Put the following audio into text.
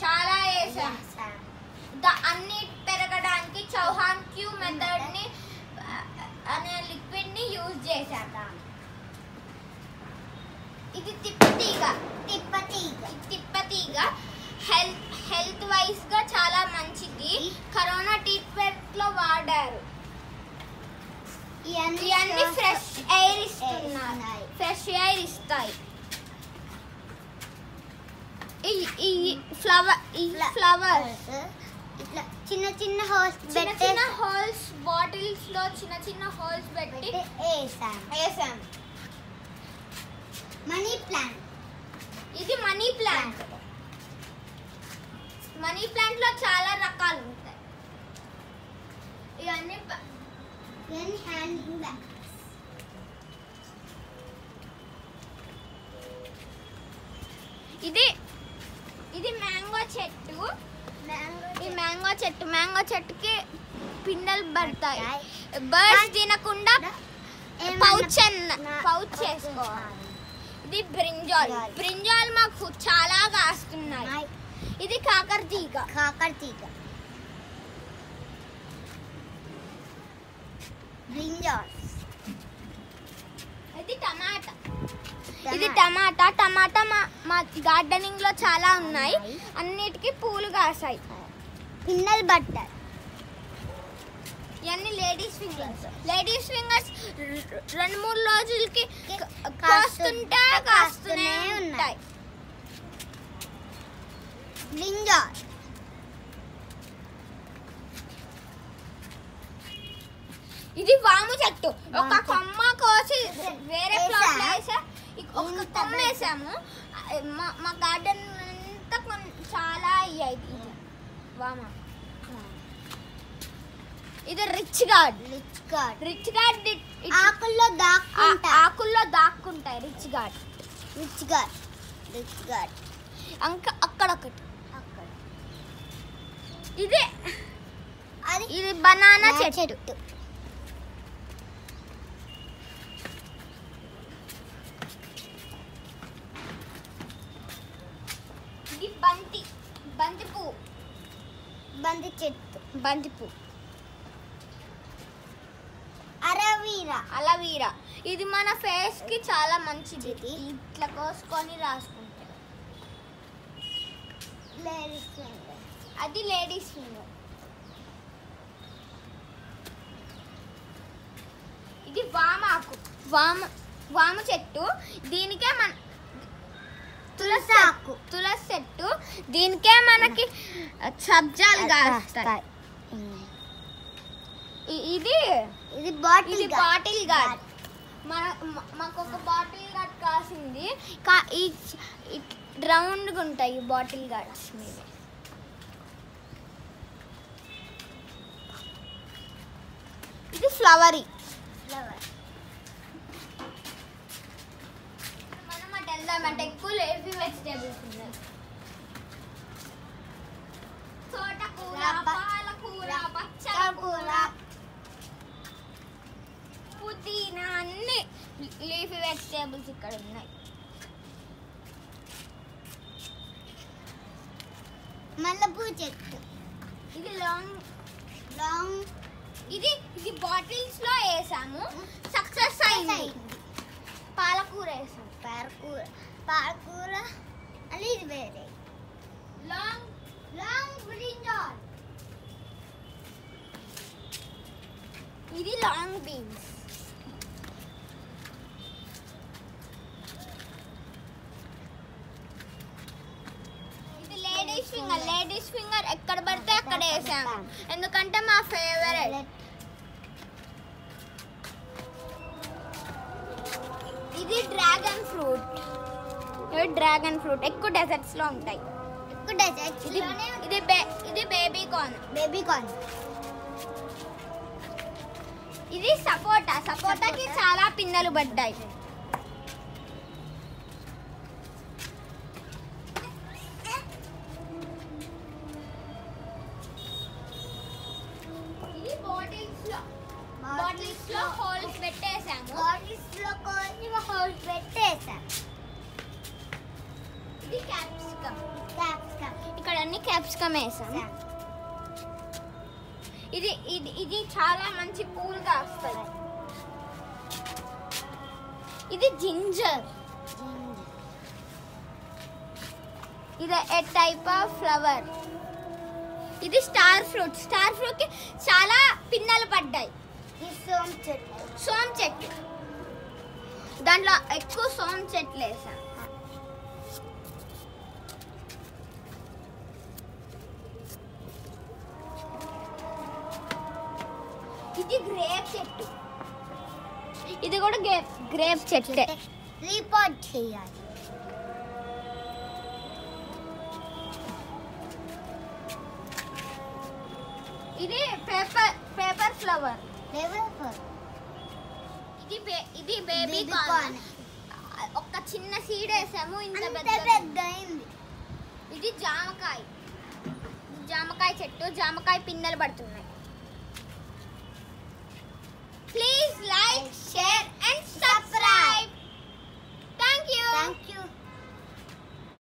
చాలా వేసాం. అన్ని పెరగడానికి చౌహాన్ క్యూ మెథడ్ ని అనే లిక్విడ్ ని యూజ్ చేశాక ఇది తిప్పతీగ హెల్త్ వైజ్ గా చాలా మంచిది. కరోనా ట్రీట్మెంట్ లో వాడారు. ఇవన్నీ ఫ్రెష్ ఎయిర్ ఇస్తాయి. ఈ ఫ్లవర్స్ ఇట్లా చిన్న హోల్స్ బాటిల్స్ లో చిన్న హోల్స్ పెట్టి వేసాం. Money plant. ఇది మనీ ప్లాంట్ లో చాలా రకాలు ఉంటాయి. ఇవన్నీ హ్యాంగింగ్ బ్యాగ్స్. ఇది మ్యాంగో చెట్టు. ఈ మ్యాంగో చెట్టుకి పిందెలు పడతాయి. బర్డ్స్ తినకుండా పౌచ్ చేసుకోవాలి. ఇది బ్రింజాల్ మాకు చాలా కాస్తున్నాయి. ఇది కాకరతీగ. ఇది టమాటా మా గార్డెనింగ్ లో చాలా ఉన్నాయి. అన్నిటికీ పూలు కాసాయి. పిన్నల్ బట్టర్. ఇవన్నీ లేడీస్ ఫింగర్స్ 2-3 రోజులకి కాస్తూనే ఉంటాయి. బ్రింజాల్. ఇది వాము చెట్టు. ఒక కొమ్మ కోసి వేరే ప్లాట్ వేసా ఒక కొమ్మ వేసాము. మా గార్డెన్ అంతా చాలా అయ్యాయి. వామ. ఇది రిచ్ గార్డ్. ఆకుల్లో దాక్కుంటాయి. Rich gourd. అక్కడొకటి. ఇది బనానా చెట్టు. ఇది బంతి పువ్వు. అలవీరా. ఇది మన ఫేస్ కి చాలా మంచిది. ఇట్లా కోసుకొని రాసుకుంటే. అది లేడీస్ ఫింగర్. ఇది వాము చెట్టు. దీనికే మన తులసి చెట్టు. దీనికే మనకి సబ్జాలు కాస్తాయి. ఇది బాటిల్ గార్డ్. మాకు ఒక బాటిల్ గార్డ్ కాసింది. రౌండ్గా ఉంటాయి బాటిల్ గార్డ్స్ మీద. ఇది ఫ్లవర్. మనం అటు వెళ్దామంటే ఎక్కువ లేఫీ వెజిటేబుల్స్ ఉన్నాయి. తోటకూర, పాలకూర, పచ్చకూర, పుదీనా అన్ని లీఫీ వెజిటేబుల్స్ ఇక్కడ ఉన్నాయి. మల్లెపూ చెట్టు. ఇది లాంగ్ ఇది బాటిల్స్ లో వేసాము. సక్సెస్ అయింది. పాలకూర వేసాము. పాలకూర అని ఇది వేరే. Long brinjal. ఇది లాంగ్ బీన్స్. ఇది లేడీస్ ఫింగర్ ఎక్కడ పడితే అక్కడ వేసాము. ఎందుకంటే మా ఫేవరెట్. ఇది డ్రాగన్ ఫ్రూట్. ఎక్కువ డెజర్ట్స్ లో ఉంటాయి. ఇది బేబీ కార్న్. ఇది సపోటాకి చాలా పిందెలు పడ్డాయి. ఇది బాటిల్స్ లో హోల్స్ పెట్టేసాము. ఇది క్యాప్సికమ్. ఇక్కడ క్యాప్సికమ్ వేసాం. ఇది ఇది ఇది చాలా మంచి కూల్గా వస్తుంది. ఇది జింజర్. ఇది ఏ టైప్ ఆఫ్ ఫ్లవర్. ఇది స్టార్ ఫ్రూట్. స్టార్ ఫ్రూట్కి చాలా పిన్నలు పడ్డాయి. సోమ్ చెట్టు. దాంట్లో ఎక్కువ సోమ్ చెట్లు వేసాం. ఇది గ్రేప్ చెట్టు. ఇది కూడా గ్రేప్ చెట్టే. రిపోర్ట్ చేయాలి. ఇది పేపర్ ఫ్లవర్. ఇది బేబీ కార్న్. ఒక చిన్న సీడ్ వేసాము, ఇంత పెద్ద అయింది. ఇది జామకాయ. జామకాయ చెట్టు. జామకాయ పిన్నలు పడుతున్నాయి.